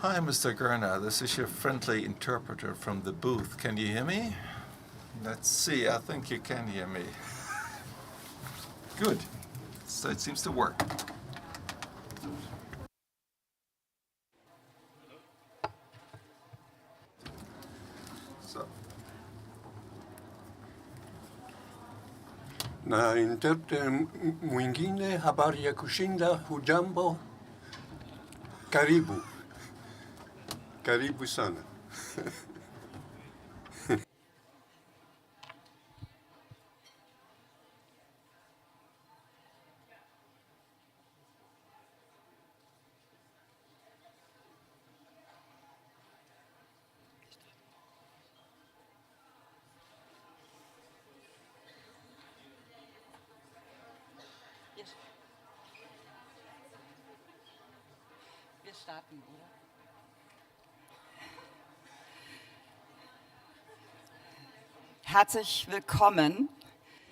Hi, Mr. Gurnah. This is your friendly interpreter from the booth. Can you hear me? Let's see. I think you can hear me. Good. So it seems to work. So. Na interpreter mwingine, habari ya kushinda, hujambo, karibu. Karibu sana. Wir starten, oder? Herzlich willkommen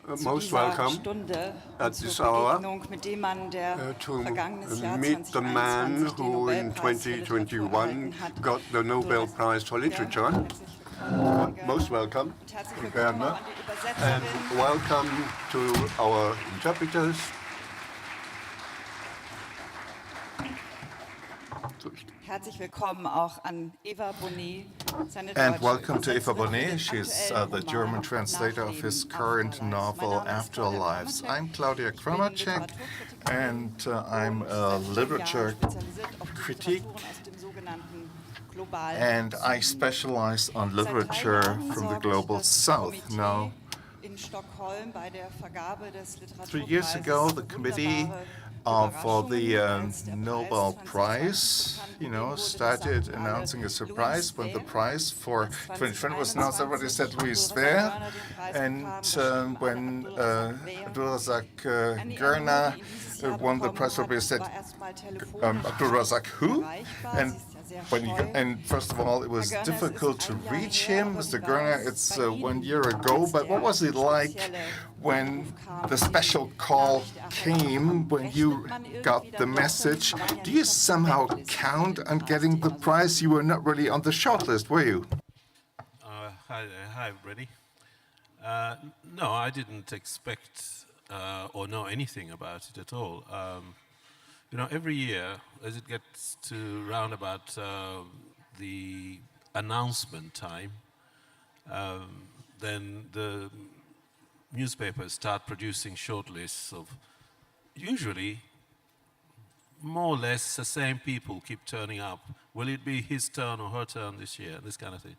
zu Most dieser welcome Stunde at zur this hour Begegnung mit dem Mann, der to vergangenes Jahr meet the man 2021 den who in Nobelpreis für Literatur 2021 erhalten hat. got the Nobel Prize for Literature. Most welcome, Herzlich Gurnah, willkommen auch an die and Übersetzerin. welcome to our interpreters. Herzlich willkommen auch an Eva Bonné. And welcome to Eva Bonné. She's the German translator of his current novel, Afterlives. I'm Claudia Kramacek, and I'm a literature critic, and I specialize on literature from the global south. Now, 3 years ago, the committee for the Nobel Prize, started announcing a surprise when the prize for 2020 was announced. Everybody said, who is there? And when Abdulrazak Gurnah won the prize, everybody said, Abdulrazak who? And first of all, it was difficult to reach him. Mr. Gurnah, it's 1 year ago, but what was it like when the special call came, when you got the message? Do you somehow count on getting the prize? You were not really on the shortlist, were you? Hi, everybody. No, I didn't expect or know anything about it at all. Every year, as it gets to round about the announcement time, then the newspapers start producing short lists of usually more or less the same people keep turning up. Will it be his turn or her turn this year? This kind of thing.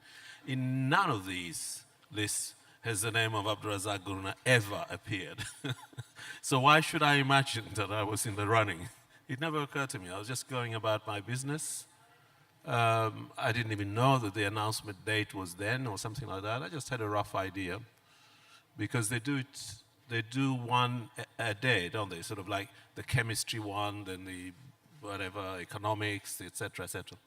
In none of these lists has the name of Abdulrazak Gurnah ever appeared. So why should I imagine that I was in the running? It never occurred to me. I was just going about my business. I didn't even know that the announcement date was then or something like that. I just had a rough idea. Because they do one a day, don't they? Sort of like the chemistry one, then the whatever, economics, etc., etc.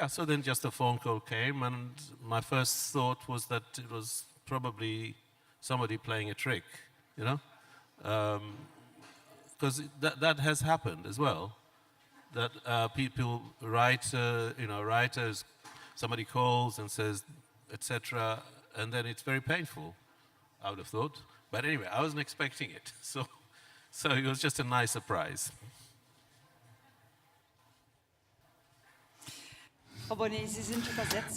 So then just a phone call came, and my first thought was that it was probably somebody playing a trick, because that has happened as well. That people write, writers, somebody calls and says, etc., and then it's very painful, I would have thought. But anyway, I wasn't expecting it, so it was just a nice surprise.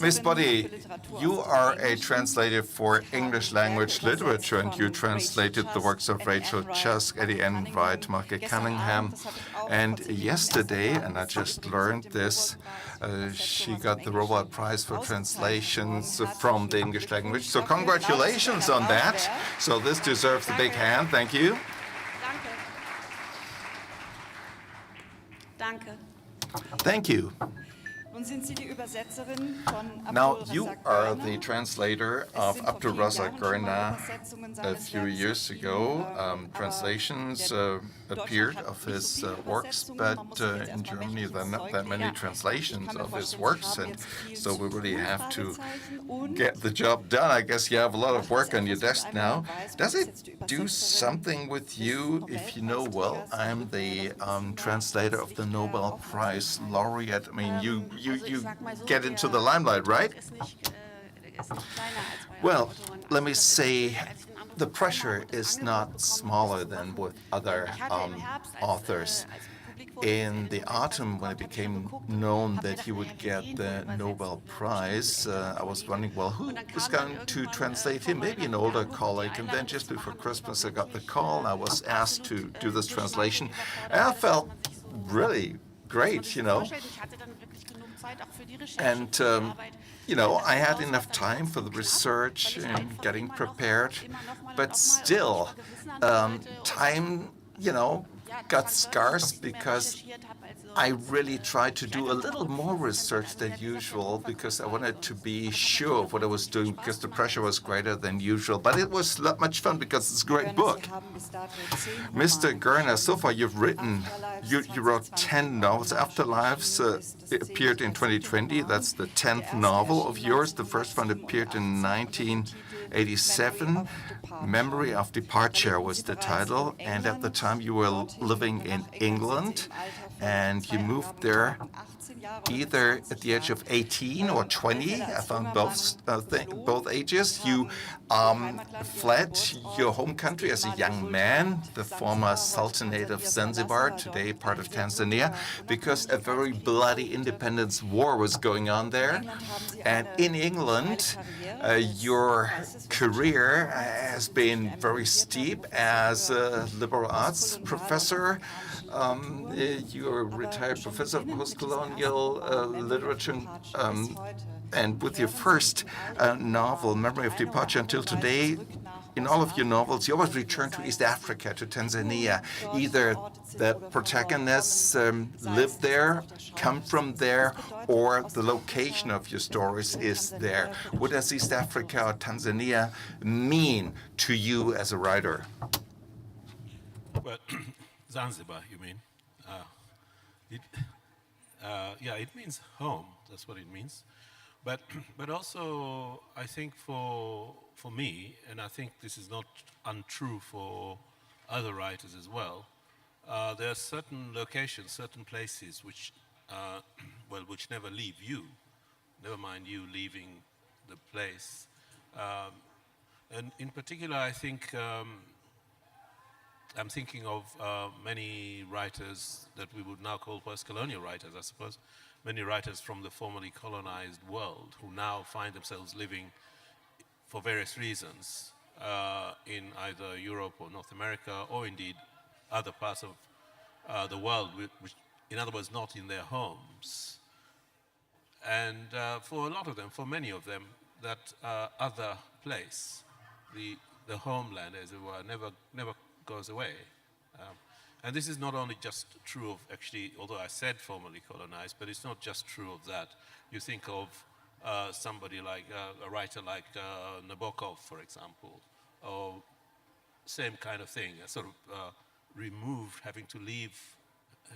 Ms. Bonné, you are a translator for English language literature, and you translated the works of Rachel Cusk, Eddie Enright, Margaret Cunningham. And yesterday, and I just learned this, she got the Nobel Prize for translations from the English language. So congratulations on that. So this deserves a big hand. Thank you. Danke. Thank you. Nun sind Sie die Übersetzerin von Now, you Abdulrazak are the Gurnah. translator Es of sind vor vielen Abdulrazak Jahren schon mal Gurnah. Übersetzungen A seines few Werkes years erschienen, ago, aber translations Deutschland appeared hat of nicht so his viele works, Übersetzungen. but Man muss sich jetzt in erstmal Germany mächtig there are ins not Zeug that many legen. Ich translations kann mir of his vorstellen, works, Sie haben and jetzt viel so zu we really tun, have to Fragezeichen. Und get the job done. I guess you have a lot of macht es work on your etwas mit desk einem, wenn now. man weiß, man Does ist it jetzt die do Übersetzerin something with des you if you know, well, Nobelpreisträgers? I'm the translator of the Nobel Prize laureate? I mean, you get into the limelight, right? Well, let me say, the pressure is not smaller than with other authors. In the autumn, when it became known that he would get the Nobel Prize, I was wondering, well, who is going to translate him? Maybe an older colleague. And then just before Christmas, I got the call, and I was asked to do this translation. And I felt really great, you know. And, you know, I had enough time for the research and getting prepared, but still, time, you know, got scarce because I really tried to do a little more research than usual because I wanted to be sure of what I was doing because the pressure was greater than usual. But it was not much fun because it's a great book. Mr. Gurnah, so far you've written, you wrote 10 novels. Afterlives appeared in 2020. That's the 10th novel of yours. The first one appeared in 1987. Memory of Departure was the title. And at the time you were living in England, and you moved there either at the age of 18 or 20. I found both ages. You fled your home country as a young man, the former Sultanate of Zanzibar, today part of Tanzania, because a very bloody independence war was going on there. And in England, your career has been very steep as a liberal arts professor. You're a retired professor of post-colonial literature, and with your first novel, Memory of Departure, until today, in all of your novels, you always return to East Africa, to Tanzania. Either the protagonists live there, come from there, or the location of your stories is there. What does East Africa or Tanzania mean to you as a writer? Well, Zanzibar, you mean? Yeah, it means home. That's what it means. But also, I think for me, and I think this is not untrue for other writers as well, there are certain locations, certain places which, which never leave you. Never mind you leaving the place. And in particular, I think I'm thinking of many writers that we would now call post-colonial writers, I suppose. Many writers from the formerly colonized world who now find themselves living for various reasons in either Europe or North America, or indeed other parts of the world, which, in other words, not in their homes. And for a lot of them, for many of them, that other place, the homeland, as it were, never goes away. And this is not only just true of, actually, although I said formerly colonized, but it's not just true of that. You think of somebody like, a writer like Nabokov, for example, or same kind of thing, a sort of removed, having to leave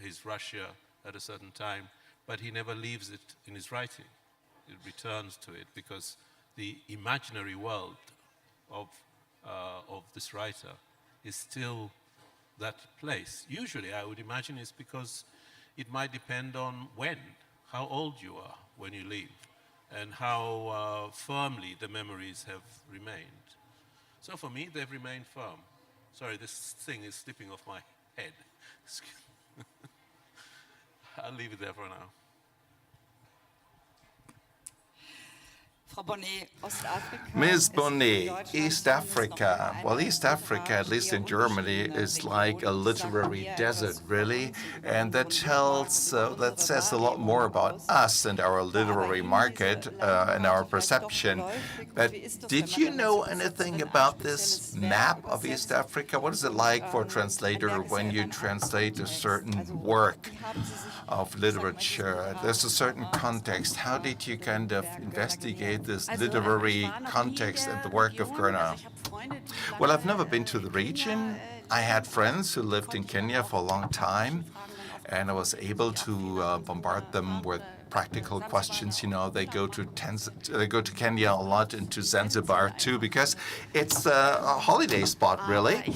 his Russia at a certain time, but he never leaves it in his writing. He returns to it because the imaginary world of this writer is still that place. Usually, I would imagine it's because it might depend on how old you are when you leave, and how firmly the memories have remained. So for me, they've remained firm. Sorry, this thing is slipping off my head. I'll leave it there for now. Frau Bonné, Ostafrika Ms. ist Bonné, Deutschland East zumindest noch Africa. eine Well, East Africa, at least in Germany, is like a literary desert, really. And that says a lot more about us and our literary market and our perception. But did you know anything about this map of East Africa? What is it like for a translator when you translate a certain work of literature? There's a certain context. How did you kind of investigate this literary context and the work of Gurnah? Well, I've never been to the region. I had friends who lived in Kenya for a long time, and I was able to bombard them with practical questions. You know, they go to Kenya a lot and to Zanzibar too, because it's a holiday spot, really.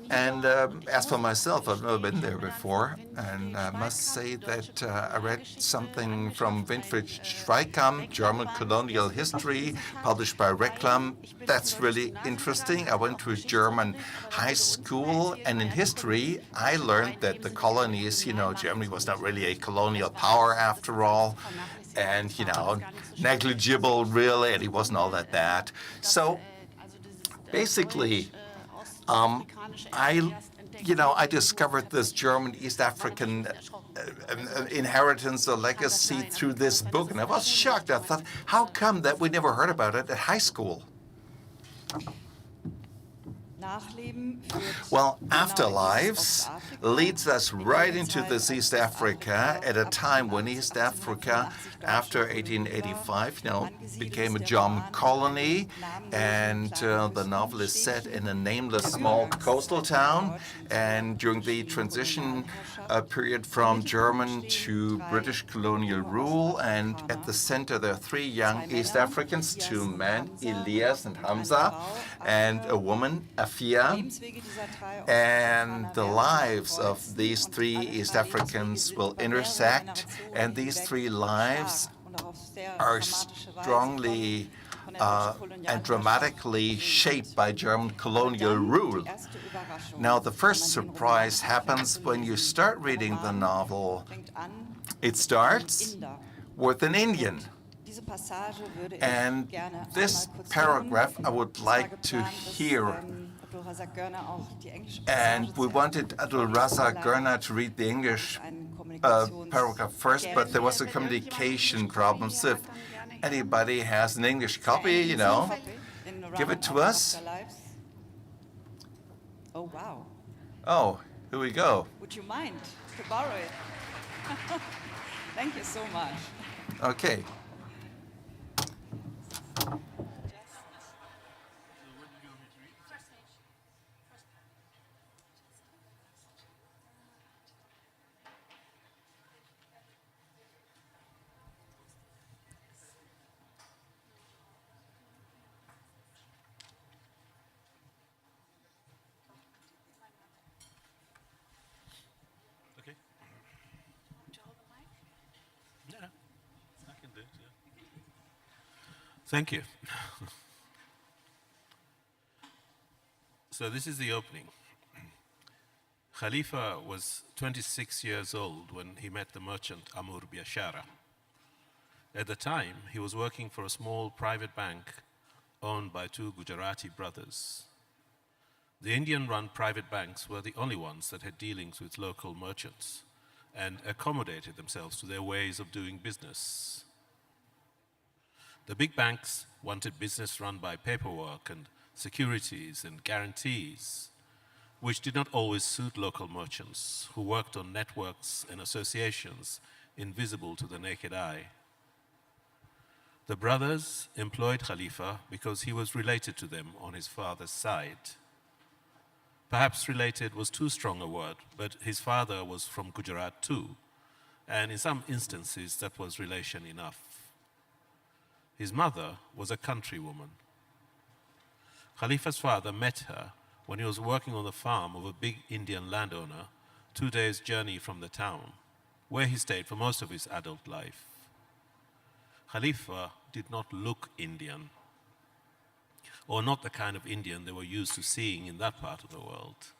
And as for myself, I've never been there before, and I must say that I read something from Winfried Schweikam, German Colonial History, published by Reklam. That's really interesting. I went to a German high school, and in history, I learned that the colonies, you know, Germany was not really a colonial power after all, and, you know, negligible, really, and it wasn't all that bad. So basically, I discovered this German East African inheritance or legacy through this book, and I was shocked. I thought, how come that we never heard about it at high school? Well, Afterlives leads us right into this East Africa at a time when East Africa, after 1885, became a German colony, and the novel is set in a nameless small coastal town. And during the transition period from German to British colonial rule, and at the center there are three young East Africans, two men, Elias and Hamza, and a woman, Afia. And the lives of these three East Africans will intersect, and these three lives are strongly and dramatically shaped by German colonial rule. Now, the first surprise happens when you start reading the novel. It starts with an Indian. And this paragraph I would like to hear. And we wanted Abdulrazak Gurnah to read the English paragraph first, but there was a communication problem. So if anybody has an English copy, give it to us. Oh, wow. Oh, here we go. Would you mind to borrow it? Thank you so much. Okay. Thank you. So this is the opening. Khalifa was 26 years old when he met the merchant Amur Biashara. At the time, he was working for a small private bank owned by two Gujarati brothers. The Indian-run private banks were the only ones that had dealings with local merchants and accommodated themselves to their ways of doing business. The big banks wanted business run by paperwork and securities and guarantees, which did not always suit local merchants who worked on networks and associations invisible to the naked eye. The brothers employed Khalifa because he was related to them on his father's side. Perhaps related was too strong a word, but his father was from Gujarat too, and in some instances that was relation enough. His mother was a countrywoman. Khalifa's father met her when he was working on the farm of a big Indian landowner 2 days' journey from the town, where he stayed for most of his adult life. Khalifa did not look Indian, or not the kind of Indian they were used to seeing in that part of the world.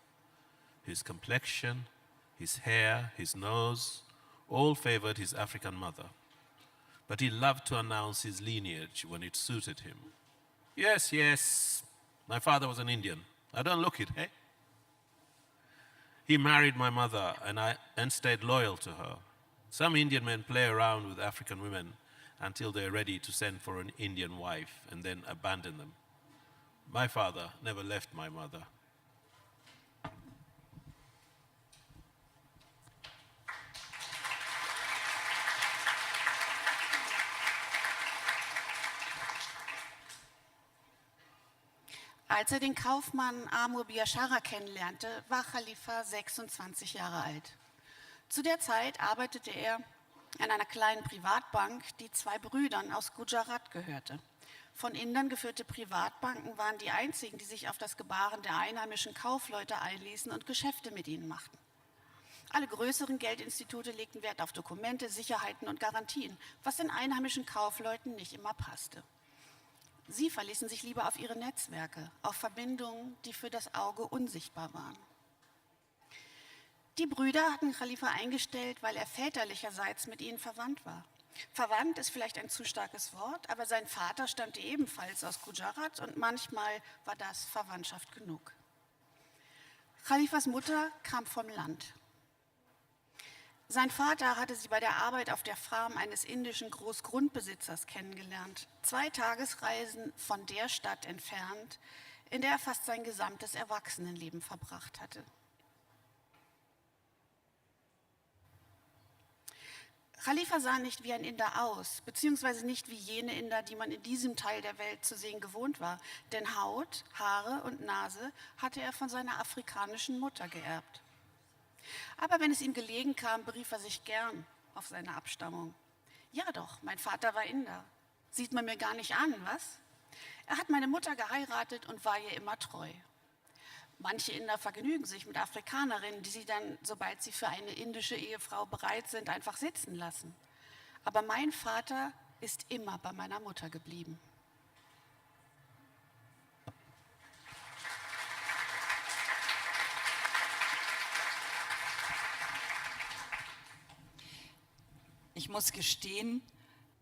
His complexion, his hair, his nose, all favored his African mother. but he loved to announce his lineage when it suited him. Yes, yes, my father was an Indian. I don't look it, eh? He married my mother and stayed loyal to her. Some Indian men play around with African women until they're ready to send for an Indian wife and then abandon them. My father never left my mother. Als den Kaufmann Amr Biashara kennenlernte, war Khalifa 26 Jahre alt. Zu der Zeit arbeitete er an einer kleinen Privatbank, die 2 Brüdern aus Gujarat gehörte. Von Indern geführte Privatbanken waren die einzigen, die sich auf das Gebaren der einheimischen Kaufleute einließen und Geschäfte mit ihnen machten. Alle größeren Geldinstitute legten Wert auf Dokumente, Sicherheiten und Garantien, was den einheimischen Kaufleuten nicht immer passte. Sie verließen sich lieber auf ihre Netzwerke, auf Verbindungen, die für das Auge unsichtbar waren. Die Brüder hatten Khalifa eingestellt, weil er väterlicherseits mit ihnen verwandt war. Verwandt ist vielleicht ein zu starkes Wort, aber sein Vater stammte ebenfalls aus Gujarat und manchmal war das Verwandtschaft genug. Khalifas Mutter kam vom Land. Sein Vater hatte sie bei der Arbeit auf der Farm eines indischen Großgrundbesitzers kennengelernt, 2 Tagesreisen von der Stadt entfernt, in der er fast sein gesamtes Erwachsenenleben verbracht hatte. Khalifa sah nicht wie ein Inder aus, beziehungsweise nicht wie jene Inder, die man in diesem Teil der Welt zu sehen gewohnt war, denn Haut, Haare und Nase hatte er von seiner afrikanischen Mutter geerbt. Aber wenn es ihm gelegen kam, berief er sich gern auf seine Abstammung. Ja doch, mein Vater war Inder. Sieht man mir gar nicht an, was? Er hat meine Mutter geheiratet und war ihr immer treu. Manche Inder vergnügen sich mit Afrikanerinnen, die sie dann, sobald sie für eine indische Ehefrau bereit sind, einfach sitzen lassen. Aber mein Vater ist immer bei meiner Mutter geblieben. Ich muss gestehen,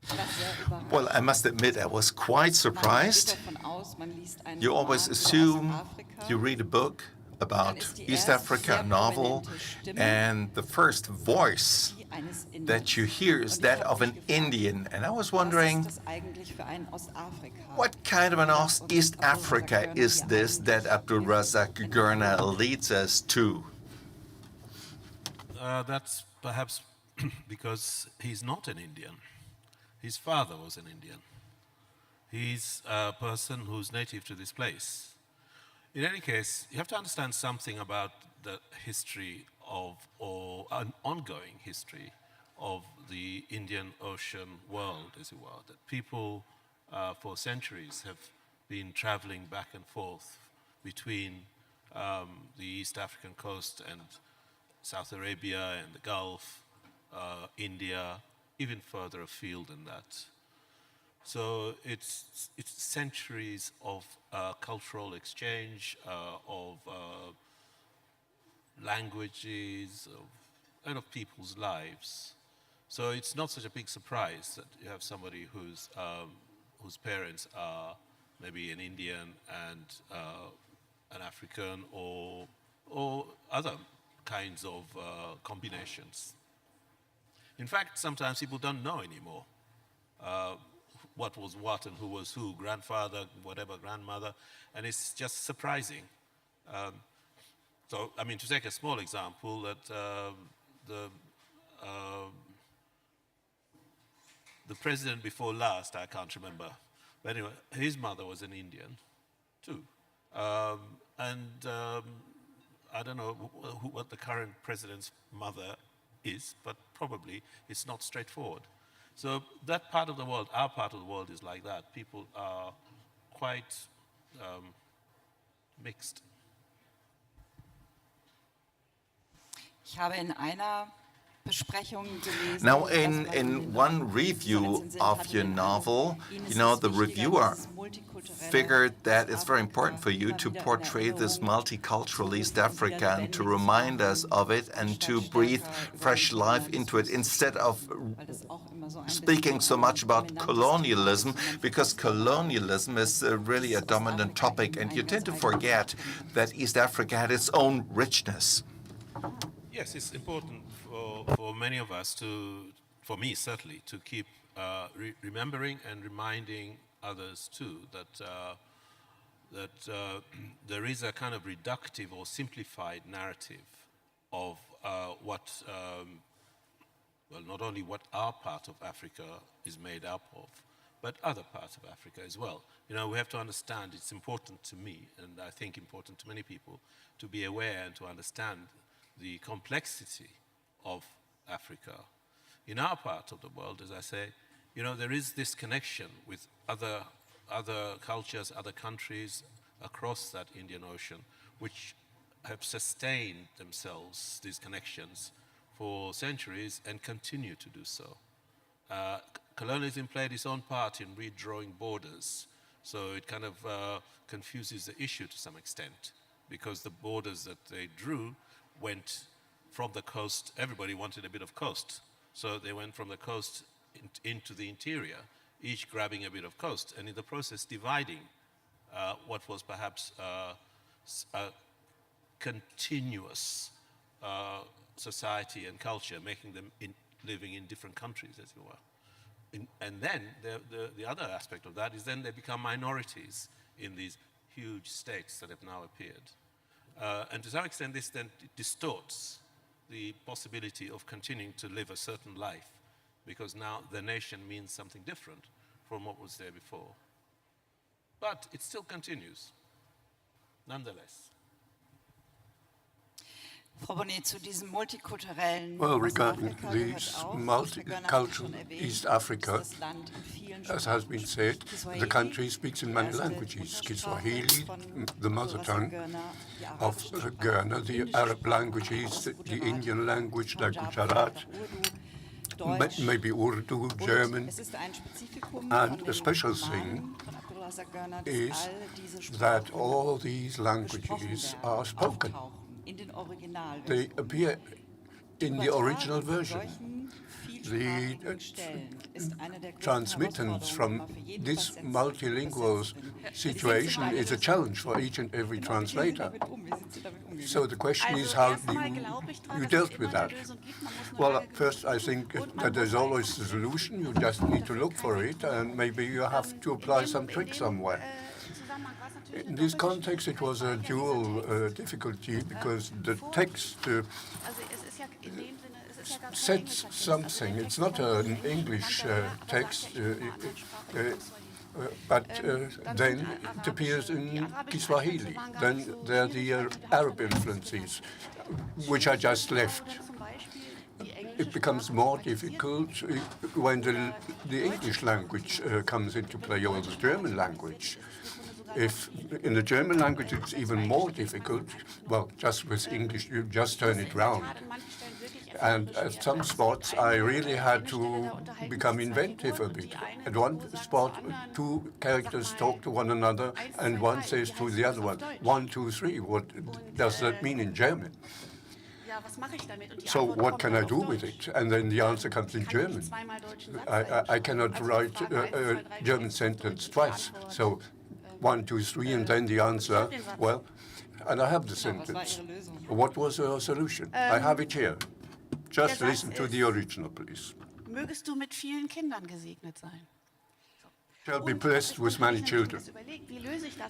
ich war sehr überrascht. Well, I must admit, I was quite Man geht surprised. davon aus, man liest einen You always Roman über assume Ostafrika. you read a book about ist die East erste Africa, a sehr novel, prominente Stimme, and the first voice die eines Inders. that you hear is Und ich that hab of mich an gefragt, Indian. And I was was wondering, ist das eigentlich für ein Ostafrika? what kind of an Und East Abdulrazak Africa Gurnah is hier this that eigentlich Abdulrazak in Gurnah Europa? leads us to? That's perhaps because he's not an Indian. His father was an Indian. He's a person who's native to this place. In any case, you have to understand something about the history of, or an ongoing history of the Indian Ocean world, as it were, that people for centuries have been traveling back and forth between the East African coast and South Arabia and the Gulf, India, even further afield than that. So it's centuries of cultural exchange, of languages, and of people's lives. So it's not such a big surprise that you have somebody whose parents are maybe an Indian and an African or other kinds of combinations. In fact, sometimes people don't know anymore what was what and who was who, grandfather, whatever, grandmother, and it's just surprising. So, I mean, to take a small example, that the president before last, I can't remember, but anyway, his mother was an Indian too. I don't know what the current president's mother is, but probably it's not straightforward. So that part of the world, our part of the world is like that. People are quite mixed. Ich habe in einer Besprechungen gelesen. Now, das zum Beispiel in one review Rezension of hat your mir novel, Ihnen you ist know, es the wichtiger, reviewer dieses multikulturelle figured that it's very Afrika important for you immer to wieder in portray this Erinnerung multicultural zu East rufen und Africa wieder and to lebendig zu remind us machen, of it and anstatt to breathe stärker über fresh den life into it Kolonialismus zu instead of sprechen, weil das auch immer so ein speaking bisschen so ein much about dominantes Thema colonialism, ist und man because vergisst dabei, colonialism is really a dass dominant Ostafrika topic, eben and einen you ganz tend to eigenen forget Charakter hat. that East Africa had its own richness. Yes, it's important for many of us for me certainly, to keep remembering and reminding others too that there is a kind of reductive or simplified narrative of what, well, not only what our part of Africa is made up of, but other parts of Africa as well. You know, we have to understand, it's important to me, and I think important to many people, to be aware and to understand the complexity of Africa. In our part of the world, as I say, you know, there is this connection with other cultures, other countries across that Indian Ocean, which have sustained themselves, these connections, for centuries and continue to do so. Colonialism played its own part in redrawing borders, so it kind of confuses the issue to some extent, because the borders that they drew went from the coast. Everybody wanted a bit of coast, so they went from the coast into the interior, each grabbing a bit of coast, and in the process dividing what was perhaps a continuous society and culture, making them living in different countries, as it were. And then the other aspect of that is then they become minorities in these huge states that have now appeared. And to some extent, this then distorts the possibility of continuing to live a certain life, because now the nation means something different from what was there before. But it still continues, nonetheless. Frau Bonné, zu diesem multikulturellen Well, regarding Ostafrika this gehört auch, multicultural East Africa, das Land in vielen as has been said, the country speaks in many languages. Kiswahili, the mother tongue of Gurnah, the Arab languages, the Indian language like Gujarat, maybe Urdu, German. And a special thing is that all these languages are spoken. They appear in the original version. The transmittance from this multilingual situation is a challenge for each and every translator. So the question is, how do you dealt with that? Well, first I think that there's always a solution. You just need to look for it, and maybe you have to apply some trick somewhere. In this context, it was a dual difficulty, because the text sets something. It's not an English text, but then it appears in Kiswahili. Then there are the Arab influences, which I just left. It becomes more difficult when the English language comes into play, or the German language. If in the German language it's even more difficult, well, just with English, you just turn it round. And at some spots, I really had to become inventive a bit. At one spot, two characters talk to one another, and one says to the other one, 1, 2, 3. What does that mean in German? So what can I do with it? And then the answer comes in German. I cannot write a German sentence twice. So 1, 2, 3, and then the answer, well, and I have the sentence. What was your solution? I have it here. Just listen to the original, please. Mögest du mit vielen Kindern gesegnet sein. Shall be blessed with many children.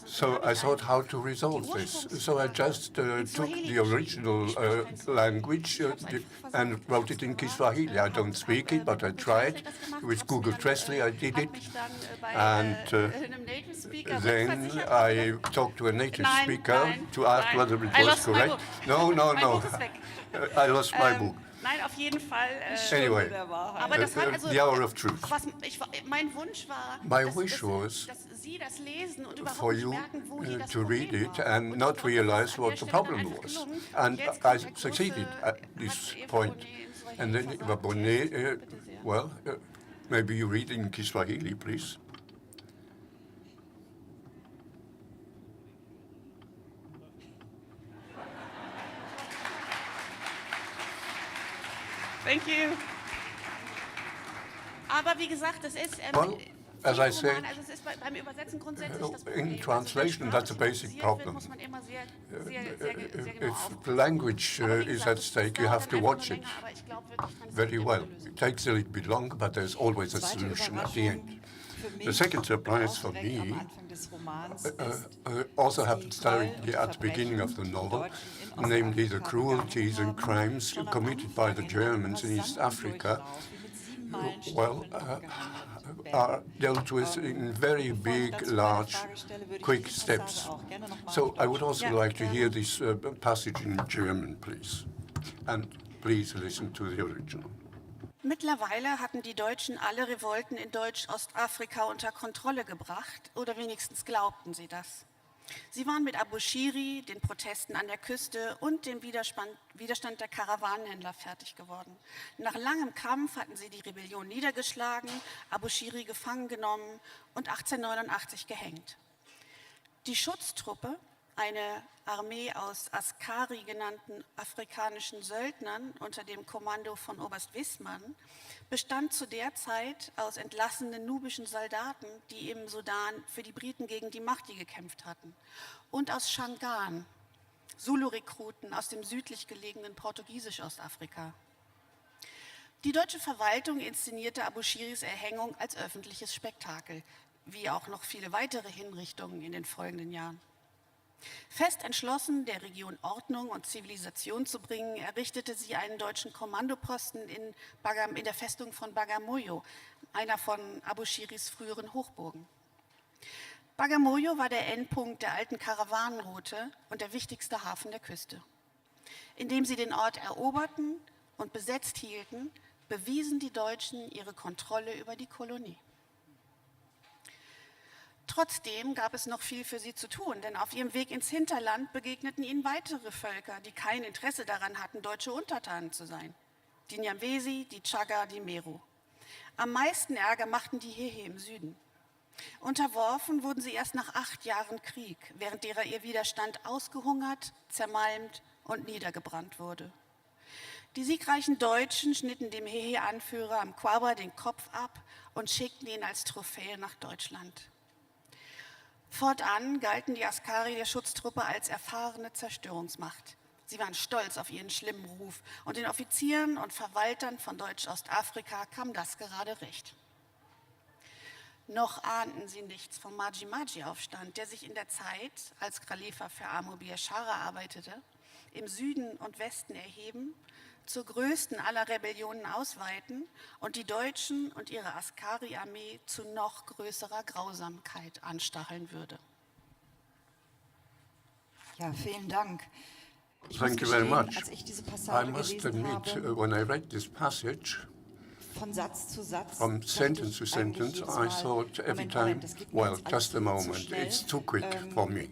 So I thought how to resolve this. So I just took the original language and wrote it in Kiswahili. I don't speak it, but I tried. With Google Translate I did it. And then I talked to a native speaker to ask whether it was correct. No. I lost my book. Nein, auf jeden Fall. Anyway, Aber das hat also, the hour of truth. Mein Wunsch war, My wish was dass Sie das lesen und for überhaupt nicht you merken, wo hier das to read Problem it war. and not realize what the problem was. And I succeeded at this point. And then Eva Bonné, well, maybe you read in Kiswahili, please. Thank you. Aber wie gesagt, das ist Well, as I said, also es ist beim Übersetzen grundsätzlich das Problem. in translation, that's a basic problem. Muss man immer sehr genau If the language is at stake, you have to watch it very well. It takes a little bit longer, but there's always a solution at the end. The second surprise for me also happens directly at the beginning of the novel, namely the cruelties and crimes committed by the Germans in East Africa, are dealt with in very big, large, quick steps. So I would also like to hear this passage in German, please. And please listen to the original. Mittlerweile hatten die Deutschen alle Revolten in Deutsch-Ostafrika unter Kontrolle gebracht, oder wenigstens glaubten sie das. Sie waren mit Abu Shiri, den Protesten an der Küste und dem Widerstand der Karawanenhändler fertig geworden. Nach langem Kampf hatten sie die Rebellion niedergeschlagen, Abu Shiri gefangen genommen und 1889 gehängt. Die Schutztruppe, eine Armee aus Askari genannten afrikanischen Söldnern unter dem Kommando von Oberst Wissmann, bestand zu der Zeit aus entlassenen nubischen Soldaten, die im Sudan für die Briten gegen die Mahdi gekämpft hatten, und aus Shangaan, Zulu-Rekruten aus dem südlich gelegenen Portugiesisch-Ostafrika. Die deutsche Verwaltung inszenierte Abu Shiris Erhängung als öffentliches Spektakel, wie auch noch viele weitere Hinrichtungen in den folgenden Jahren. Fest entschlossen, der Region Ordnung und Zivilisation zu bringen, errichtete sie einen deutschen Kommandoposten in der Festung von Bagamoyo, einer von Abu Shiris früheren Hochburgen. Bagamoyo war der Endpunkt der alten Karawanenroute und der wichtigste Hafen der Küste. Indem sie den Ort eroberten und besetzt hielten, bewiesen die Deutschen ihre Kontrolle über die Kolonie. Trotzdem gab es noch viel für sie zu tun, denn auf ihrem Weg ins Hinterland begegneten ihnen weitere Völker, die kein Interesse daran hatten, deutsche Untertanen zu sein. Die Nyambesi, die Chaga, die Meru. Am meisten Ärger machten die Hehe im Süden. Unterworfen wurden sie erst nach 8 Jahren Krieg, während derer ihr Widerstand ausgehungert, zermalmt und niedergebrannt wurde. Die siegreichen Deutschen schnitten dem Hehe-Anführer Mkwawa den Kopf ab und schickten ihn als Trophäe nach Deutschland. Fortan galten die Askari der Schutztruppe als erfahrene Zerstörungsmacht. Sie waren stolz auf ihren schlimmen Ruf und den Offizieren und Verwaltern von Deutsch-Ostafrika kam das gerade recht. Noch ahnten sie nichts vom Maji-Maji-Aufstand, der sich in der Zeit, als Khalifa für Amr Biashara arbeitete, im Süden und Westen erheben, zur größten aller Rebellionen ausweiten und die Deutschen und ihre Askari-Armee zu noch größerer Grausamkeit anstacheln würde. Ja, vielen Dank. Thank you very much. Als ich diese I Passage must gelesen admit, habe, when I read this passage, von Satz zu Satz, from dachte sentence to ich eigentlich sentence, jedes I Mal, thought every Moment, time, das geht mir well, jetzt just a alles viel zu moment, schnell. it's too quick for me.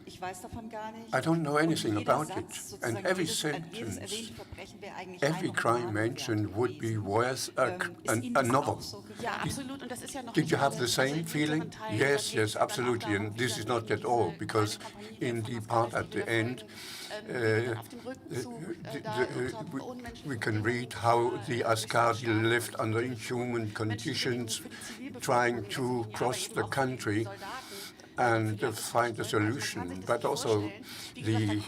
Ich weiß davon gar nicht. I don't know anything Und jeder about Satz, it. sozusagen And every jedes sentence, erwähnte Verbrechen wäre eigentlich every ein crime Roman mentioned wert would be gewesen. worth Ist Ihnen a das novel. auch so gegangen? Ja, absolut. Und das ist ja noch Did nicht you have alles. the Also same im feeling? mittleren Teil, Yes, da geht's yes, dann auch absolutely. darum, And wie this dann is not eben at all, diese because kleine Kompanie in von the Askari part at the wieder end, folgen, auf dem Rückzug da unter unmenschlichen we can Bedingungen read how durch the die Askari Staaten lived under inhuman conditions, trying to cross the country and find a solution. But also the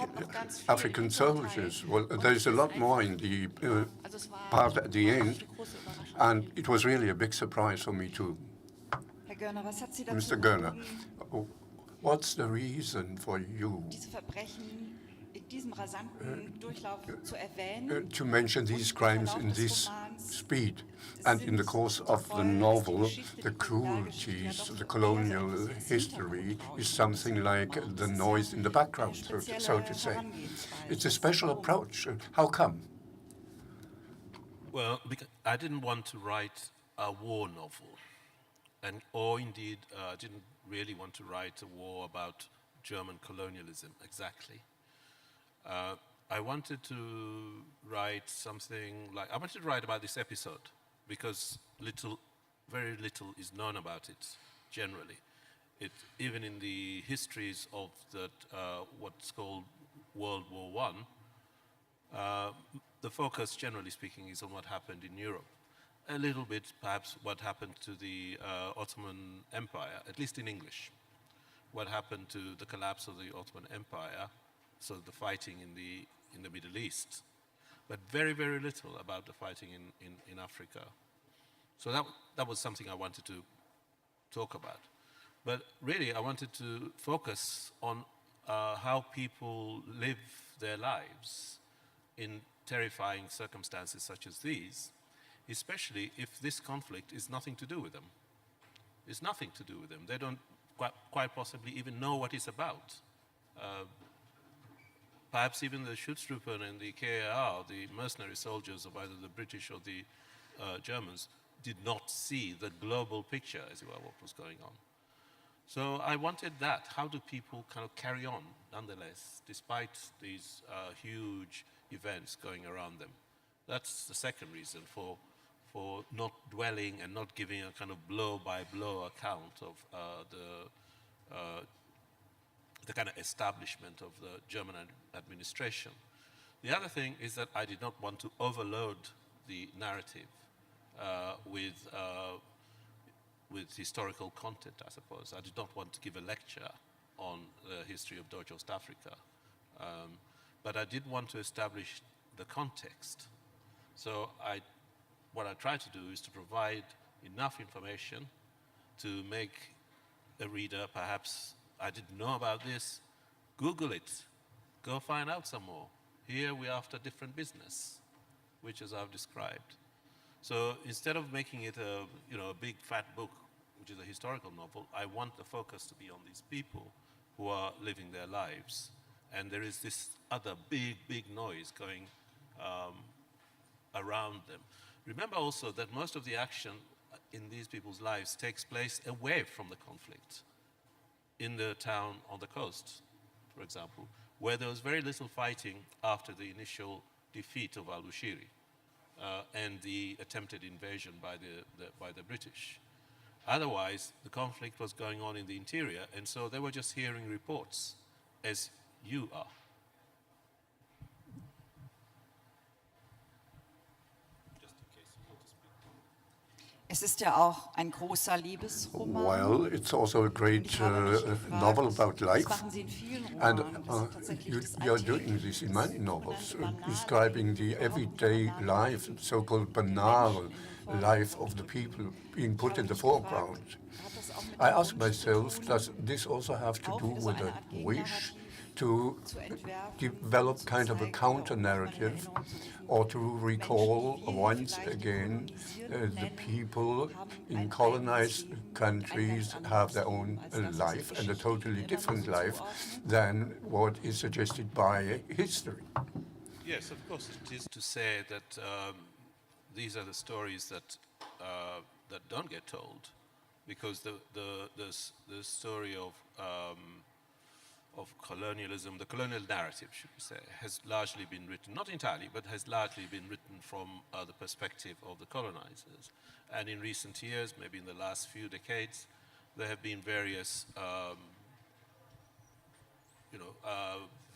African soldiers, well, there's a lot more in the part at the end, and it was really a big surprise for me too. Herr Gurnah, was hat Sie dazu Mr. Gurnah, bewogen, what's the reason for you diese Verbrechen in diesem rasanten Durchlauf zu erwähnen? to mention these crimes in this speed? And in the course of the novel, the cruelties, the colonial history is something like the noise in the background, so to say. It's a special approach. How come? Well, because I didn't want to write a war novel, or indeed, I didn't really want to write a war about German colonialism exactly. I wanted to write something like, I wanted to write about this episode because very little is known about it generally. Even in the histories of what's called World War I, the focus, generally speaking, is on what happened in Europe. A little bit, perhaps, what happened to the Ottoman Empire, at least in English. What happened to the collapse of the Ottoman Empire, so the fighting in the Middle East. But very, very little about the fighting in Africa. So that was something I wanted to talk about. But really, I wanted to focus on how people live their lives in terrifying circumstances such as these, especially if this conflict is nothing to do with them. It's nothing to do with them. They don't quite possibly even know what it's about. Perhaps even the Schutztruppen and the KAR, the mercenary soldiers of either the British or the Germans, did not see the global picture, as it were, what was going on. So I wanted that. How do people kind of carry on, nonetheless, despite these huge events going around them? That's the second reason for not dwelling and not giving a kind of blow-by-blow account of the kind of establishment of the German administration. The other thing is that I did not want to overload the narrative with historical content, I suppose. I did not want to give a lecture on the history of Deutsche Ostafrika. But I did want to establish the context. So what I tried to do is to provide enough information to make a reader, perhaps, I didn't know about this, Google it, go find out some more. Here we're after different business, which as I've described. So instead of making it a big fat book, which is a historical novel, I want the focus to be on these people who are living their lives. And there is this other big, big noise going around them. Remember also that most of the action in these people's lives takes place away from the conflict, in the town on the coast, for example, where there was very little fighting after the initial defeat of al-Bushiri and the attempted invasion by the British. Otherwise, the conflict was going on in the interior, and so they were just hearing reports, as you are. Es ist ja auch ein großer Liebesroman. Well, it's also a great novel about life. Das machen Sie in vielen And Romanen. Das ist tatsächlich das you're doing this in many novels, describing the everyday life, so-called banal life of the people being put in the foreground. I ask myself, does this also have to do with a wish to develop kind of a counter-narrative, or to recall once again the people in colonized countries have their own life, and a totally different life than what is suggested by history? Yes, of course it is to say that these are the stories that don't get told, because the story of colonialism, the colonial narrative, should we say, has largely been written, not entirely, but has largely been written from the perspective of the colonizers. And in recent years, maybe in the last few decades, there have been various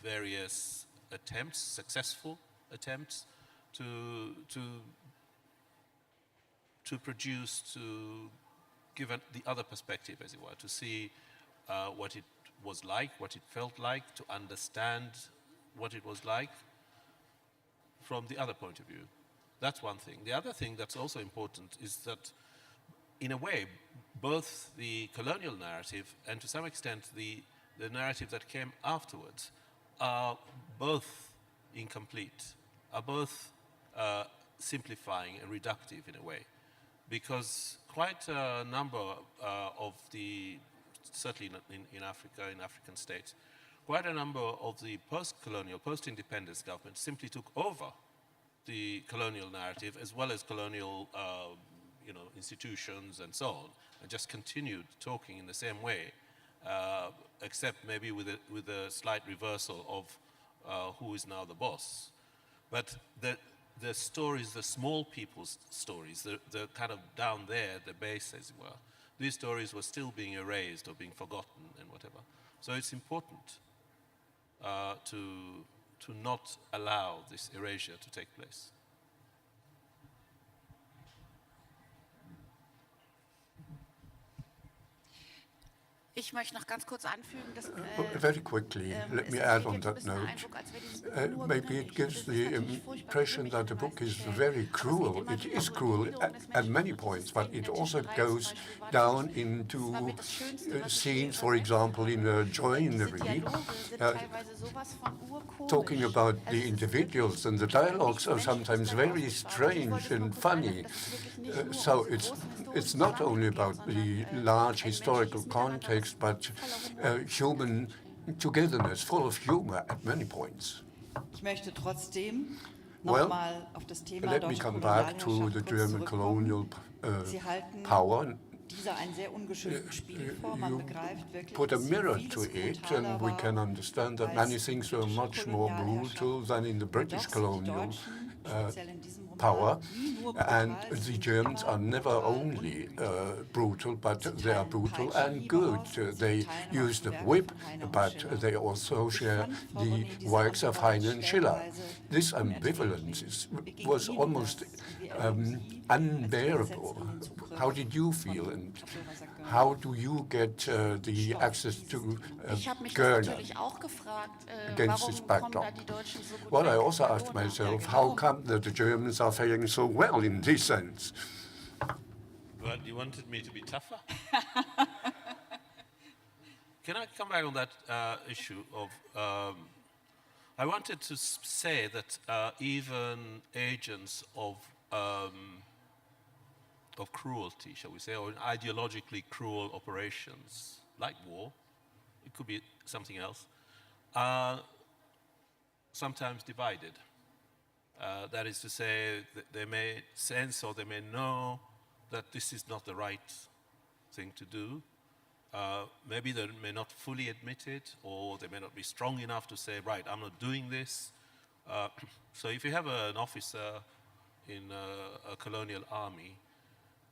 various attempts, successful attempts, to give the other perspective, as it were, to see what it was like, what it felt like, to understand what it was like from the other point of view. That's one thing. The other thing that's also important is that, in a way, both the colonial narrative and to some extent the narrative that came afterwards are both incomplete, are both simplifying and reductive in a way, because quite a number of the, certainly in Africa, in African states, quite a number of the post-colonial, post-independence governments simply took over the colonial narrative as well as colonial institutions and so on, and just continued talking in the same way, except maybe with a slight reversal of who is now the boss. But the stories, the small people's stories, the kind of down there, the base as it were, these stories were still being erased or being forgotten and whatever. So it's important to not allow this erasure to take place. Ich möchte noch ganz kurz anfügen, dass Very quickly, let me add on that note. Maybe it gives the impression that the book is very cruel. It is cruel at many points, but it also goes down into scenes, for example, in a joinery, talking about the individuals, and the dialogues are sometimes very strange and funny. So it's not only about the large historical context, but human togetherness, full of humor at many points. Ich möchte trotzdem Well, nochmal auf das Thema let me come back to the German colonial power. Dieser einen sehr ungeschönten Spiel vor. Man begreift wirklich, Put a dass mirror vieles to it, brutaler and we war, can understand that many things were much more brutal than in the British colonial power. And the Germans are never only brutal, but they are brutal and good. They use the whip, but they also share the works of Heine and Schiller. This ambivalence was almost unbearable. How did you feel, and how do you get the access to Gurnah against this backdrop? Well, I also asked myself, how come that the Germans are faring so well in this sense? Well, you wanted me to be tougher? Can I come back on that issue of... I wanted to say that even agents of cruelty, shall we say, or ideologically cruel operations, like war, it could be something else, are sometimes divided. That is to say, that they may sense or they may know that this is not the right thing to do. Maybe they may not fully admit it, or they may not be strong enough to say, right, I'm not doing this. So if you have an officer in a colonial army,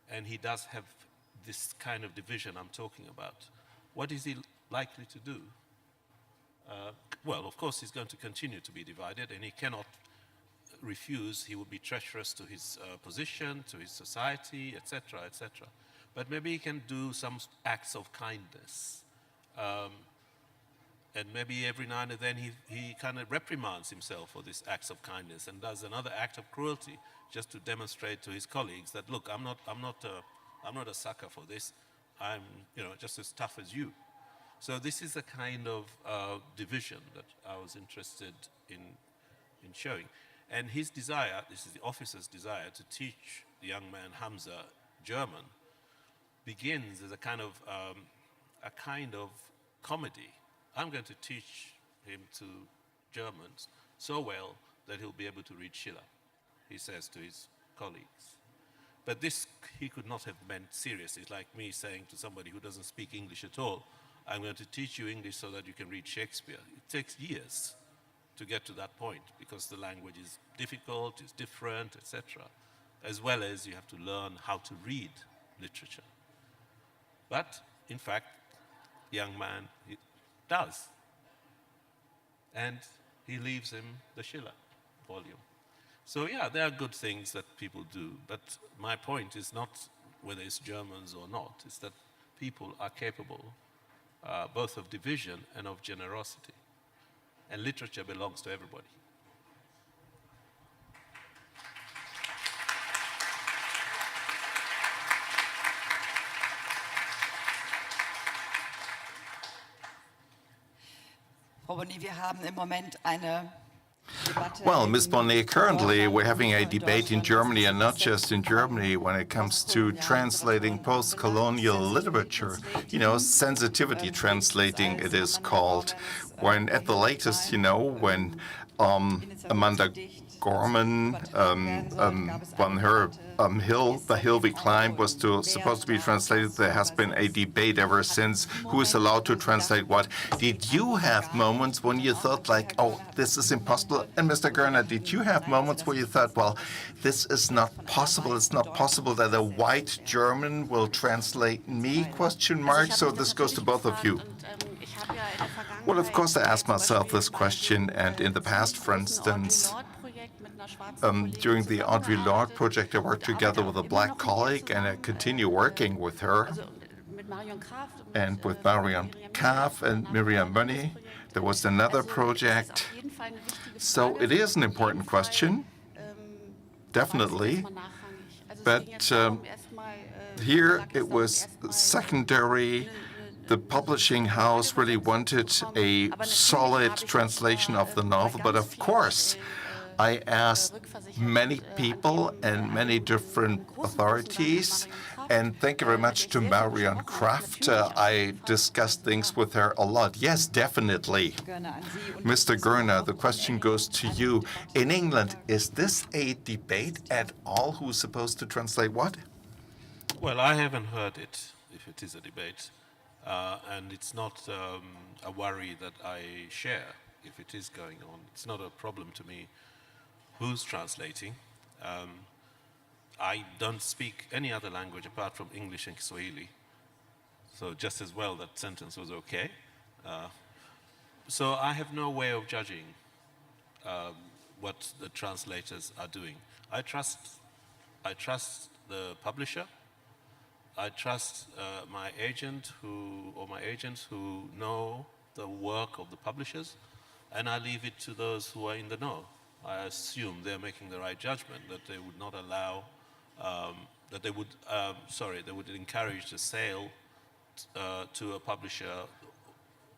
and he does have this kind of division I'm talking about, what is he likely to do? Well, of course, he's going to continue to be divided, and he cannot refuse. He would be treacherous to his position, to his society, etc., etc. But maybe he can do some acts of kindness. And maybe every now and then he kind of reprimands himself for these acts of kindness and does another act of cruelty, just to demonstrate to his colleagues that, look, I'm not a sucker for this. I'm just as tough as you. So this is a kind of division that I was interested in showing. And his desire, this is the officer's desire, to teach the young man Hamza German, begins as a kind of comedy. I'm going to teach him to Germans so well that he'll be able to read Schiller, he says to his colleagues. But this he could not have meant seriously. It's like me saying to somebody who doesn't speak English at all, I'm going to teach you English so that you can read Shakespeare. It takes years to get to that point because the language is difficult, it's different, etc. As well as you have to learn how to read literature. But, in fact, the young man does. And he leaves him the Schiller volume. So yeah, there are good things that people do, but my point is not whether it's Germans or not, it's that people are capable both of division and of generosity. And literature belongs to everybody. Frau Bonné, wir haben im Moment eine Debatte. Well, Ms. Bonnet, currently we're having a debate in Germany, and not just in Germany, when it comes to translating post-colonial literature. Sensitivity translating, it is called. When at the latest, when Amanda Gorman on her hill. The hill we climbed was supposed to be translated. There has been a debate ever since who is allowed to translate what. Did you have moments when you thought like, oh, this is impossible? And Mr. Gurnah, did you have moments where you thought, well, this is not possible. It's not possible that a white German will translate me? Question mark. So this goes to both of you. Well, of course, I asked myself this question, and in the past, for instance, during the Audre Lorde project, I worked together with a black colleague, and I continue working with her, and with Marion Kaff and Miriam Bonné. There was another project. So it is an important question, definitely, but here it was secondary. The publishing house really wanted a solid translation of the novel, but of course, I asked many people and many different authorities, and thank you very much to Marion Kraft. I discussed things with her a lot. Yes, definitely. Mr. Gurnah, the question goes to you. In England, is this a debate at all? Who's supposed to translate what? Well, I haven't heard it, if it is a debate. And it's not a worry that I share if it is going on. It's not a problem to me who's translating. I don't speak any other language apart from English and Kiswahili. So just as well that sentence was okay. So I have no way of judging what the translators are doing. I trust the publisher. I trust my agents who know the work of the publishers, and I leave it to those who are in the know. I assume they're making the right judgment, that they would not allow, they would encourage the sale to a publisher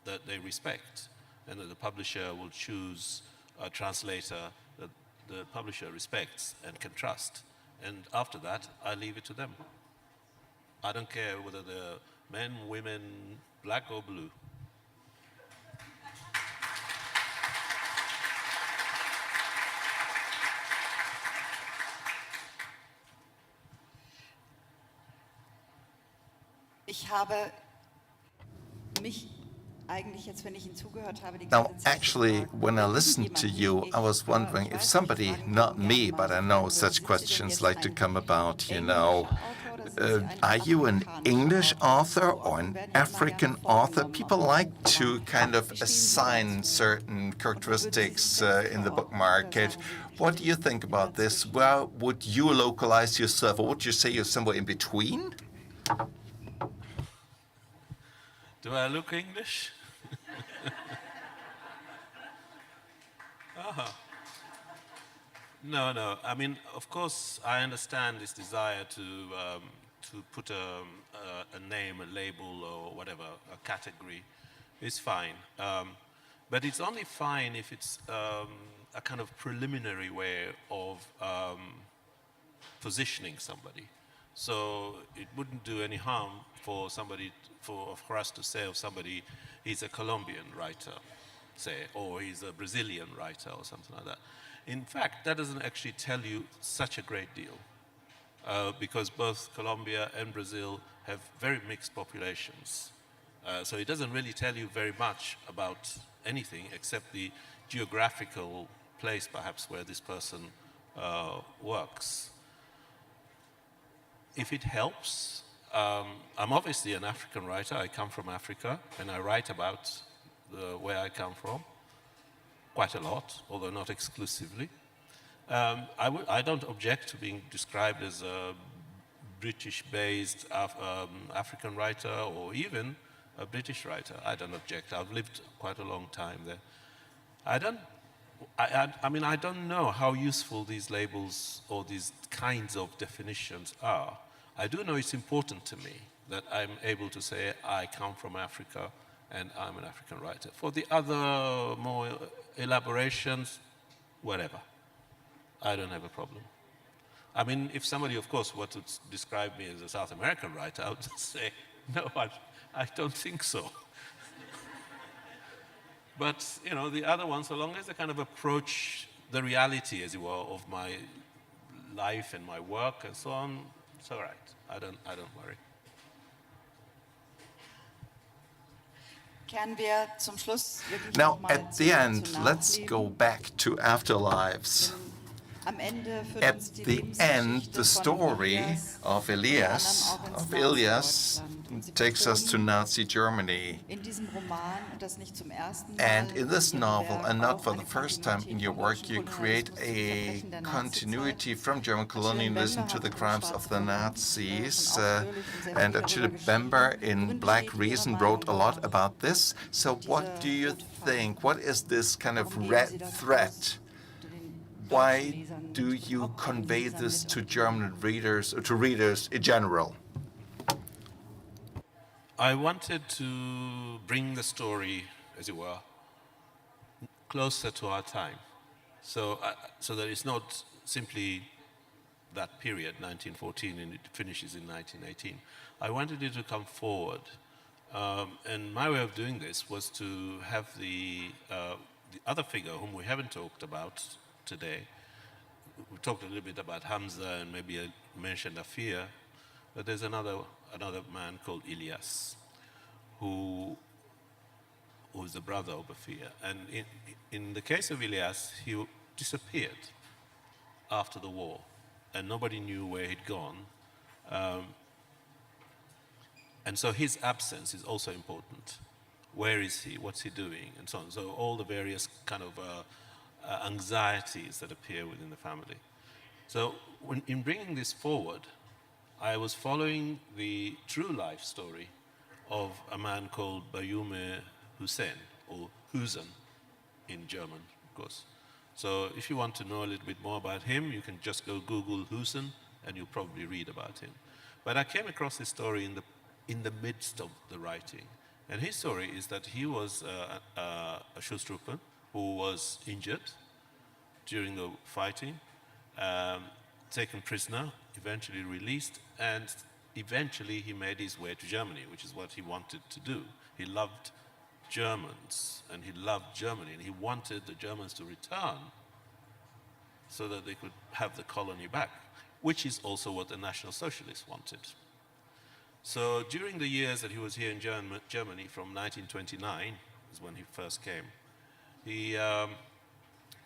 that they respect, and that the publisher will choose a translator that the publisher respects and can trust. And after that, I leave it to them. I don't care whether they're men, women, black or blue. Ich habe mich eigentlich jetzt, wenn ich Ihnen zugehört habe, die Now, ganze Zeit actually, gefragt, when I ob listened to jemand, you, den I was ich, wondering ich if weiß nicht, somebody, fragen not würde, me, gerne but I mal know hören such würden. Sind Sie denn questions jetzt like to ein come about, you know. englischer Autor oder sind Sie ein Are you an afrikanischer English author Autor? or an Werden ja immer African gerne author? vorgenommen, People auch like im to Buchmarkt. kind of Wie stehen Sie assign dazu? certain characteristics in the book Oder market. sagen Sie, What do you think about this? Where would you localize yourself, or would you say you're somewhere in between? Do I look English? No. I mean, of course, I understand this desire to put a name, a label, or whatever, a category, is fine. But it's only fine if it's a kind of preliminary way of positioning somebody. So it wouldn't do any harm for somebody, for us to say of somebody, he's a Colombian writer, say, or he's a Brazilian writer or something like that. In fact, that doesn't actually tell you such a great deal, because both Colombia and Brazil have very mixed populations. So it doesn't really tell you very much about anything except the geographical place, perhaps, where this person works. If it helps, I'm obviously an African writer. I come from Africa, and I write about where I come from quite a lot, although not exclusively. I don't object to being described as a British-based African writer, or even a British writer. I don't object. I've lived quite a long time there. I mean, I don't know how useful these labels or these kinds of definitions are. I do know it's important to me that I'm able to say I come from Africa and I'm an African writer. For the other more elaborations, whatever. I don't have a problem. I mean, if somebody, of course, were to describe me as a South American writer, I would just say, no, I don't think so. But, you know, the other ones, so long as they kind of approach the reality, as it were, of my life and my work and so on, it's all right. I don't worry. Kehren wir zum Schluss wirklich Now, noch mal at the end, zu let's Nachleben. go back to Afterlives. Am Ende führt At uns die the end, Lebensgeschichte the von story Elias of unter Elias, anderem auch ins Nazi-Deutschland. Und sie takes us to betonen Nazi Germany. in diesem Roman, und das nicht zum ersten Mal, And in this in ihrem novel, Werk and not auch for the eine first time in your work, you Kontinuität vom create deutschen a Kolonialismus zum Verbrechen der continuity Nazizeit. from German colonialism to the crimes of the Nazis. And Achille Bember in Black Reason wrote a lot about this. So what do you think? What is this kind of red thread? Why do you convey this to German readers, or to readers in general? I wanted to bring the story, as it were, closer to our time. So that it's not simply that period, 1914, and it finishes in 1918. I wanted it to come forward. And my way of doing this was to have the other figure whom we haven't talked about today. We talked a little bit about Hamza and maybe I mentioned Afia, but there's another man called Elias, who was the brother of Afia. And in the case of Elias, he disappeared after the war, and nobody knew where he'd gone. And so his absence is also important. Where is he? What's he doing? And so on. So all the various kind of anxieties that appear within the family. So in bringing this forward, I was following the true life story of a man called Bayoumi Hussein, or Hüsen in German, of course. So if you want to know a little bit more about him, you can just go Google Hüsen and you'll probably read about him. But I came across this story in the midst of the writing. And his story is that he was a Schutztruppe who was injured during the fighting, taken prisoner, eventually released, and eventually he made his way to Germany, which is what he wanted to do. He loved Germans, and he loved Germany, and he wanted the Germans to return so that they could have the colony back, which is also what the National Socialists wanted. So during the years that he was here in Germany, from 1929, is when he first came, he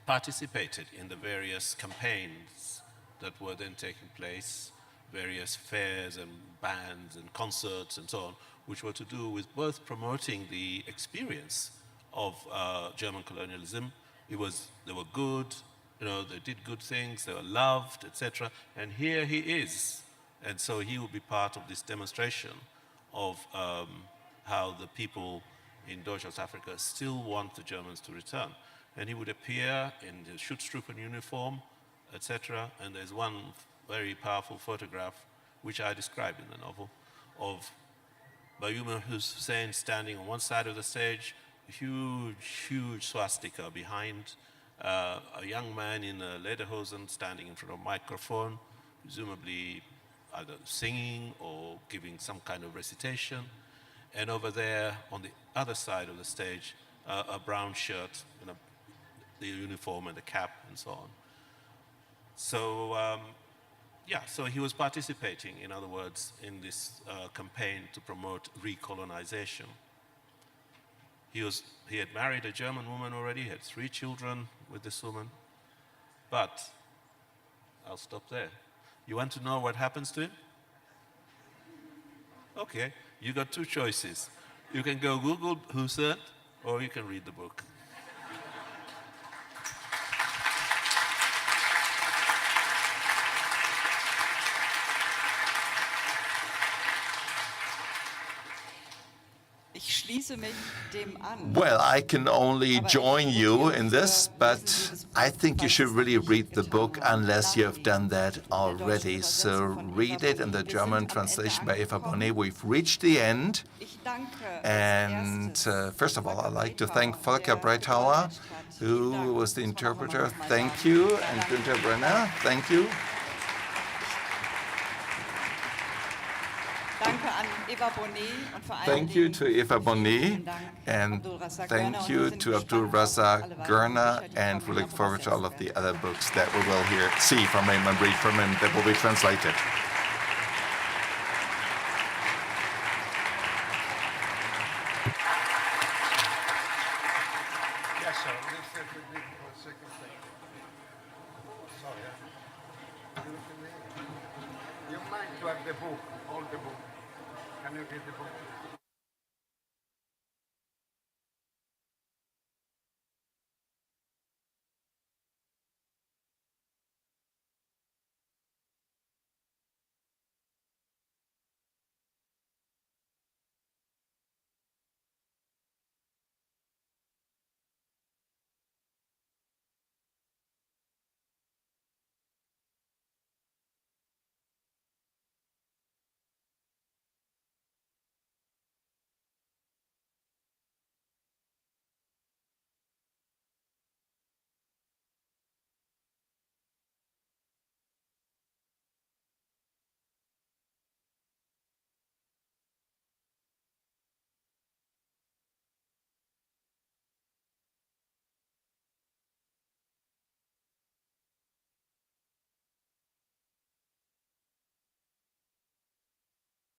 participated in the various campaigns that were then taking place, various fairs and bands and concerts and so on, which were to do with both promoting the experience of German colonialism. They were good, they did good things, they were loved, etc. And here he is. And so he will be part of this demonstration of how the people in Deutschland, Africa, still want the Germans to return. And he would appear in the Schutztruppen uniform, etc. And there's one very powerful photograph, which I describe in the novel, of Bayoumi Hussein standing on one side of the stage, a huge swastika behind, a young man in a lederhosen standing in front of a microphone, presumably either singing or giving some kind of recitation. And over there, on the other side of the stage, a brown shirt, the uniform and the cap and so on. So, so he was participating, in other words, in this campaign to promote recolonization. He had married a German woman already, he had 3 children with this woman, but I'll stop there. You want to know what happens to him? Okay, you got 2 choices. You can go Google Hussein, or you can read the book. Ich schließe mich dem an. Well, I can only join you in this, but I think you should really read the book unless you have done that already. So read it in the German translation by Eva Bonné. We've reached the end. And first of all, I'd like to thank Volker Breithauer, who was the interpreter. Thank you. And Günther Brenner, thank you. Danke an Eva Bonné und vor allem Thank you to Eva Bonné, and thank you to Abdulrazak Gurnah, and we look forward to all of the other books that we will see from him and read from him that will be translated. Yes, sir. Let's take a big second thing. Sorry. You mind to have the book, all the book? Can you get the book?